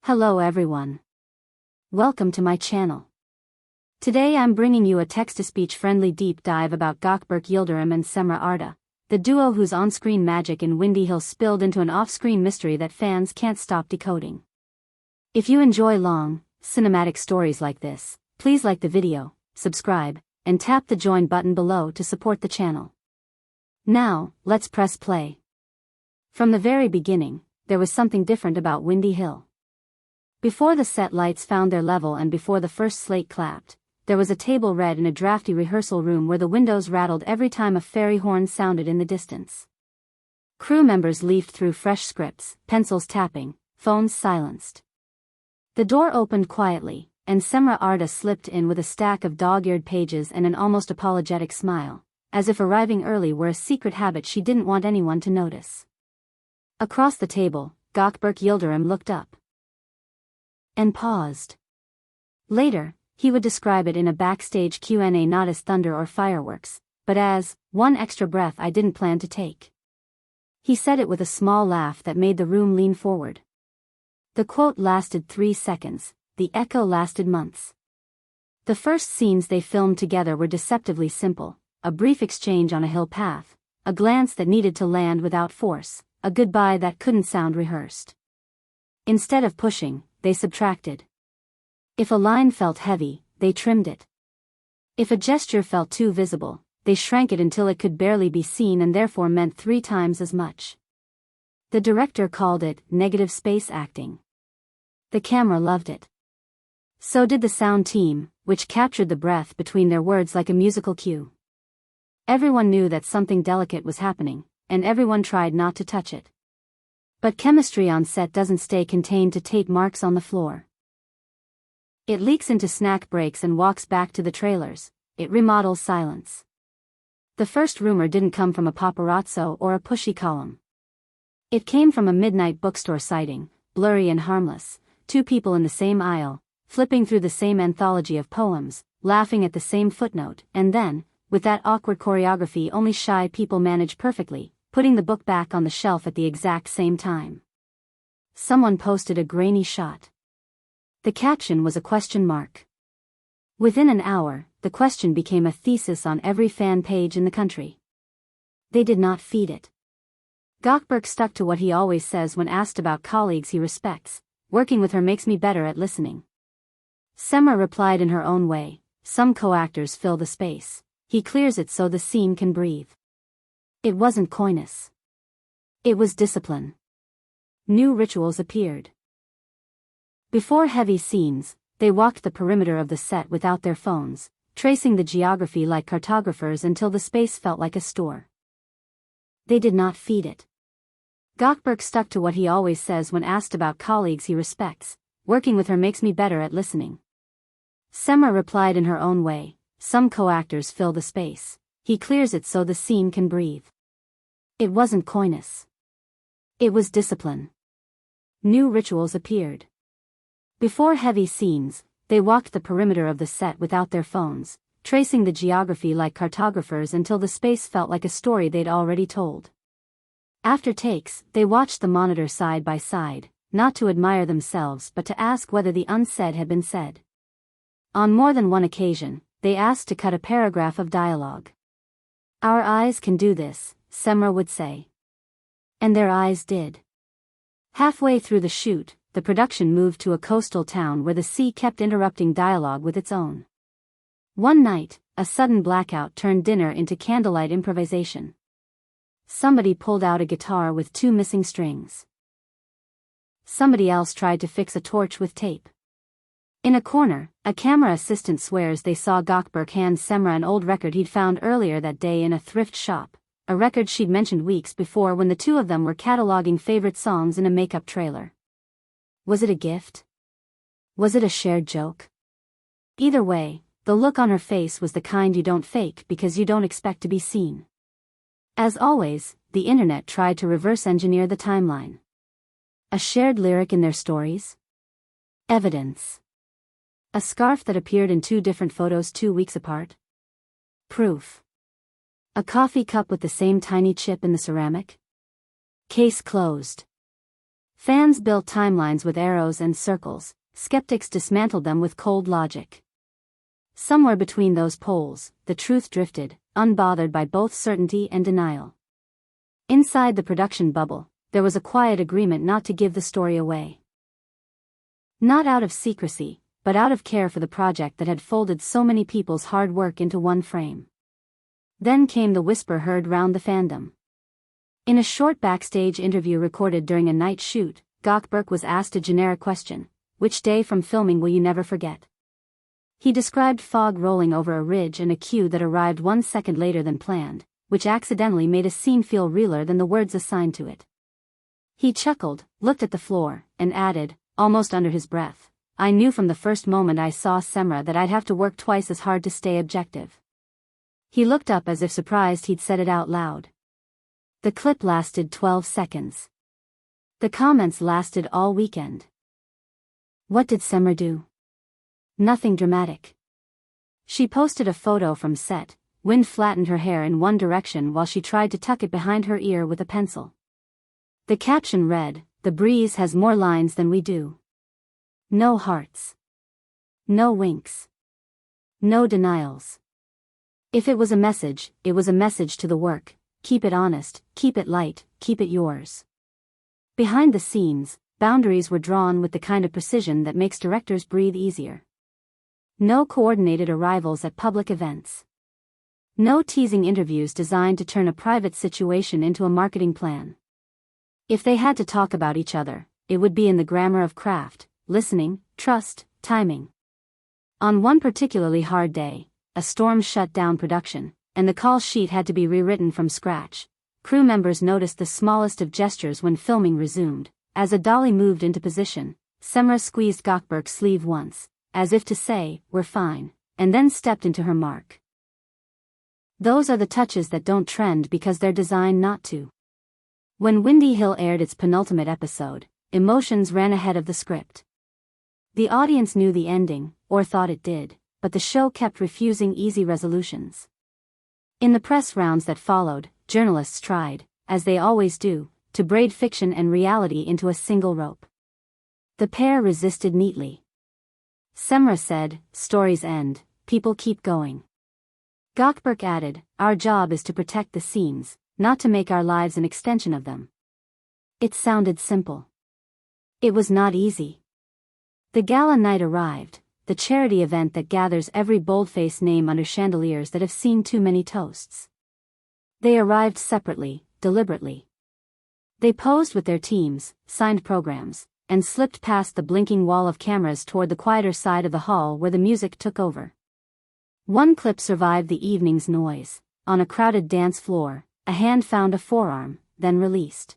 Hello everyone. Welcome to my channel. Today I'm bringing you a text-to-speech friendly deep dive about Gökberk Yildirim and Cemre Arda, the duo whose on-screen magic in Windy Hill spilled into an off-screen mystery that fans can't stop decoding. If you enjoy long, cinematic stories like this, please like the video, subscribe, and tap the join button below to support the channel. Now, let's press play. From the very beginning, there was something different about Windy Hill. Before the set lights found their level and before the first slate clapped, there was a table read in a drafty rehearsal room where the windows rattled every time a fairy horn sounded in the distance. Crew members leafed through fresh scripts, pencils tapping, phones silenced. The door opened quietly, and Cemre Arda slipped in with a stack of dog-eared pages and an almost apologetic smile, as if arriving early were a secret habit she didn't want anyone to notice. Across the table, Gökberk Yildirim looked up and paused. Later, he would describe it in a backstage Q&A not as thunder or fireworks, but as, one extra breath I didn't plan to take. He said it with a small laugh that made the room lean forward. The quote lasted 3 seconds, the echo lasted months. The first scenes they filmed together were deceptively simple, a brief exchange on a hill path, a glance that needed to land without force, a goodbye that couldn't sound rehearsed. Instead of pushing, they subtracted. If a line felt heavy, they trimmed it. If a gesture felt too visible, they shrank it until it could barely be seen and therefore meant 3 times as much. The director called it negative space acting. The camera loved it. So did the sound team, which captured the breath between their words like a musical cue. Everyone knew that something delicate was happening, and everyone tried not to touch it. But chemistry on set doesn't stay contained to tape marks on the floor. It leaks into snack breaks and walks back to the trailers. It remodels silence. The first rumor didn't come from a paparazzo or a pushy column. It came from a midnight bookstore sighting, blurry and harmless, 2 people in the same aisle, flipping through the same anthology of poems, laughing at the same footnote, and then, with that awkward choreography only shy people manage perfectly, putting the book back on the shelf at the exact same time. Someone posted a grainy shot. The caption was a question mark. Within an hour, the question became a thesis on every fan page in the country. They did not feed it. Gökberk stuck to what he always says when asked about colleagues he respects: "Working with her makes me better at listening." Cemre replied in her own way: "Some co-actors fill the space. He clears it so the scene can breathe." It wasn't coyness. It was discipline. New rituals appeared. Before heavy scenes, they walked the perimeter of the set without their phones, tracing the geography like cartographers until the space felt like a store. They did not feed it. Gökberk stuck to what he always says when asked about colleagues he respects: "Working with her makes me better at listening." Cemre replied in her own way: "Some co-actors fill the space. He clears it so the scene can breathe." It wasn't coyness. It was discipline. New rituals appeared. Before heavy scenes, they walked the perimeter of the set without their phones, tracing the geography like cartographers until the space felt like a story they'd already told. After takes, they watched the monitor side by side, not to admire themselves but to ask whether the unsaid had been said. On more than one occasion, they asked to cut a paragraph of dialogue. "Our eyes can do this," Cemre would say. And their eyes did. Halfway through the shoot, the production moved to a coastal town where the sea kept interrupting dialogue with its own. One night, a sudden blackout turned dinner into candlelight improvisation. Somebody pulled out a guitar with 2 missing strings. Somebody else tried to fix a torch with tape. In a corner, a camera assistant swears they saw Gökberk hand Cemre an old record he'd found earlier that day in a thrift shop, a record she'd mentioned weeks before when the 2 of them were cataloging favorite songs in a makeup trailer. Was it a gift? Was it a shared joke? Either way, the look on her face was the kind you don't fake because you don't expect to be seen. As always, the internet tried to reverse engineer the timeline. A shared lyric in their stories? Evidence. A scarf that appeared in 2 different photos 2 weeks apart? Proof. A coffee cup with the same tiny chip in the ceramic? Case closed. Fans built timelines with arrows and circles, skeptics dismantled them with cold logic. Somewhere between those poles, the truth drifted, unbothered by both certainty and denial. Inside the production bubble, there was a quiet agreement not to give the story away. Not out of secrecy, but out of care for the project that had folded so many people's hard work into one frame. Then came the whisper heard round the fandom. In a short backstage interview recorded during a night shoot, Gökberk was asked a generic question: which day from filming will you never forget? He described fog rolling over a ridge and a cue that arrived 1 second later than planned, which accidentally made a scene feel realer than the words assigned to it. He chuckled, looked at the floor, and added, almost under his breath, I knew from the first moment I saw Cemre that I'd have to work twice as hard to stay objective. He looked up as if surprised he'd said it out loud. The clip lasted 12 seconds. The comments lasted all weekend. What did Cemre do? Nothing dramatic. She posted a photo from set. Wind flattened her hair in one direction while she tried to tuck it behind her ear with a pencil. The caption read, "The breeze has more lines than we do." No hearts. No winks. No denials. If it was a message, it was a message to the work: keep it honest, keep it light, keep it yours. Behind the scenes, boundaries were drawn with the kind of precision that makes directors breathe easier. No coordinated arrivals at public events. No teasing interviews designed to turn a private situation into a marketing plan. If they had to talk about each other, it would be in the grammar of craft, listening, trust, timing. On one particularly hard day, a storm shut down production, and the call sheet had to be rewritten from scratch. Crew members noticed the smallest of gestures when filming resumed. As a dolly moved into position, Cemre squeezed Gökberk's sleeve once, as if to say, "We're fine," and then stepped into her mark. Those are the touches that don't trend because they're designed not to. When Windy Hill aired its penultimate episode, emotions ran ahead of the script. The audience knew the ending, or thought it did, but the show kept refusing easy resolutions. In the press rounds that followed, journalists tried, as they always do, to braid fiction and reality into a single rope. The pair resisted neatly. Cemre said, "Stories end, people keep going." Gökberk added, "Our job is to protect the scenes, not to make our lives an extension of them." It sounded simple. It was not easy. The gala night arrived, the charity event that gathers every boldface name under chandeliers that have seen too many toasts. They arrived separately, deliberately. They posed with their teams, signed programs, and slipped past the blinking wall of cameras toward the quieter side of the hall where the music took over. One clip survived the evening's noise. On a crowded dance floor, a hand found a forearm, then released.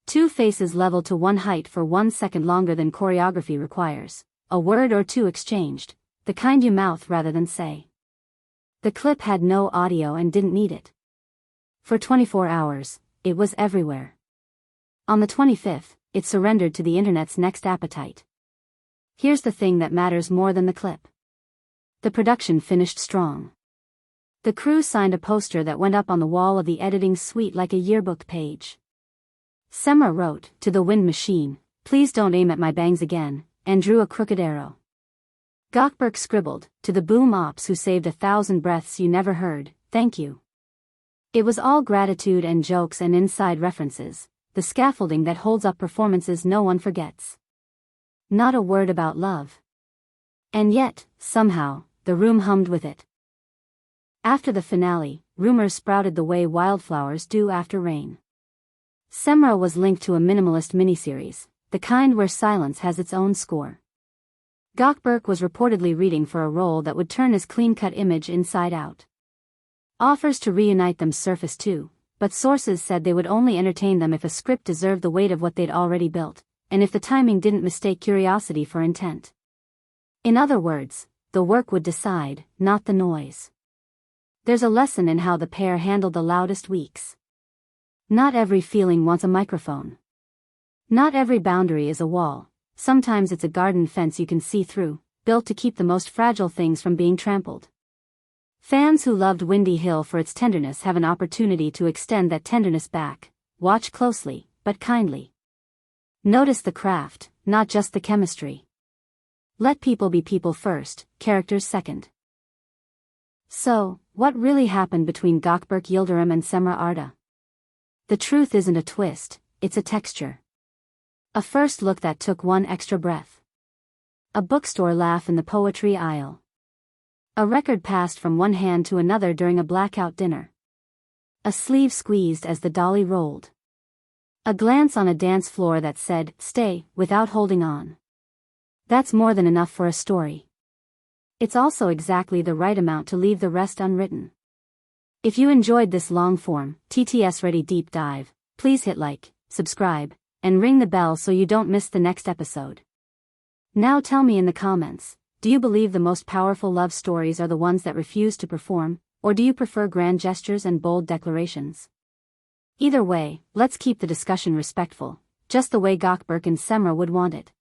Two faces leveled to one height for 1 second longer than choreography requires. A word or two exchanged, the kind you mouth rather than say. The clip had no audio and didn't need it. For 24 hours, it was everywhere. On the 25th, it surrendered to the internet's next appetite. Here's the thing that matters more than the clip. The production finished strong. The crew signed a poster that went up on the wall of the editing suite like a yearbook page. Cemre wrote, "To the wind machine, please don't aim at my bangs again," and drew a crooked arrow. Gökberk scribbled, "To the boom ops who saved 1,000 breaths you never heard, thank you." It was all gratitude and jokes and inside references, the scaffolding that holds up performances no one forgets. Not a word about love. And yet, somehow, the room hummed with it. After the finale, rumors sprouted the way wildflowers do after rain. Cemre was linked to a minimalist miniseries, the kind where silence has its own score. Gökberk was reportedly reading for a role that would turn his clean-cut image inside out. Offers to reunite them surfaced too, but sources said they would only entertain them if a script deserved the weight of what they'd already built, and if the timing didn't mistake curiosity for intent. In other words, the work would decide, not the noise. There's a lesson in how the pair handled the loudest weeks. Not every feeling wants a microphone. Not every boundary is a wall. Sometimes it's a garden fence you can see through, built to keep the most fragile things from being trampled. Fans who loved Windy Hill for its tenderness have an opportunity to extend that tenderness back. Watch closely, but kindly. Notice the craft, not just the chemistry. Let people be people first, characters second. So, what really happened between Gökberk Yildirim and Cemre Arda? The truth isn't a twist, it's a texture. A first look that took one extra breath. A bookstore laugh in the poetry aisle. A record passed from one hand to another during a blackout dinner. A sleeve squeezed as the dolly rolled. A glance on a dance floor that said, "Stay," without holding on. That's more than enough for a story. It's also exactly the right amount to leave the rest unwritten. If you enjoyed this long-form, TTS-ready deep dive, please hit like, subscribe, and ring the bell so you don't miss the next episode. Now tell me in the comments, do you believe the most powerful love stories are the ones that refuse to perform, or do you prefer grand gestures and bold declarations? Either way, let's keep the discussion respectful, just the way Gökberk and Cemre would want it.